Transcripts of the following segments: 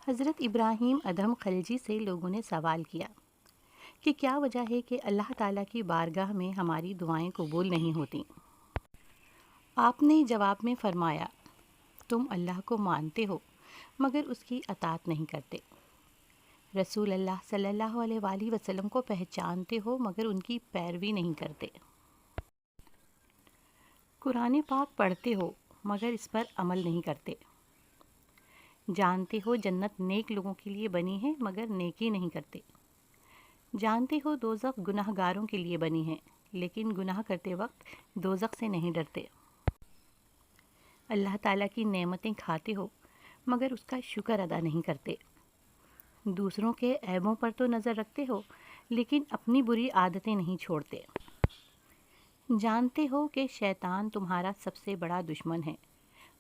حضرت ابراہیم ادھم خلجی سے لوگوں نے سوال کیا کہ کیا وجہ ہے کہ اللہ تعالیٰ کی بارگاہ میں ہماری دعائیں قبول نہیں ہوتیں۔ آپ نے جواب میں فرمایا، تم اللہ کو مانتے ہو مگر اس کی اطاعت نہیں کرتے، رسول اللہ صلی اللہ علیہ وآلہ وسلم کو پہچانتے ہو مگر ان کی پیروی نہیں کرتے، قرآن پاک پڑھتے ہو مگر اس پر عمل نہیں کرتے، جانتے ہو جنت نیک لوگوں کے لیے بنی ہے مگر نیکی نہیں کرتے، جانتے ہو دوزخ گناہ گاروں کے لیے بنی ہے لیکن گناہ کرتے وقت دوزخ سے نہیں ڈرتے، اللہ تعالیٰ کی نعمتیں کھاتے ہو مگر اس کا شکر ادا نہیں کرتے، دوسروں کے عیبوں پر تو نظر رکھتے ہو لیکن اپنی بری عادتیں نہیں چھوڑتے، جانتے ہو کہ شیطان تمہارا سب سے بڑا دشمن ہے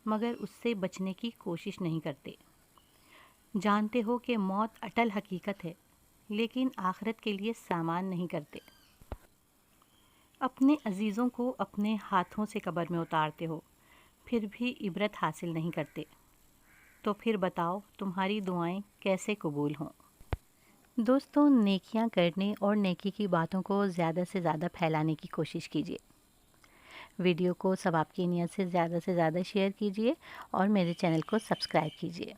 مگر اس سے بچنے کی کوشش نہیں کرتے، جانتے ہو کہ موت اٹل حقیقت ہے لیکن آخرت کے لیے سامان نہیں کرتے، اپنے عزیزوں کو اپنے ہاتھوں سے قبر میں اتارتے ہو پھر بھی عبرت حاصل نہیں کرتے، تو پھر بتاؤ تمہاری دعائیں کیسے قبول ہوں۔ دوستوں، نیکیاں کرنے اور نیکی کی باتوں کو زیادہ سے زیادہ پھیلانے کی کوشش کیجیے، ویڈیو کو ثواب کی نیت سے زیادہ شیئر کیجیے اور میرے چینل کو سبسکرائب کیجیے۔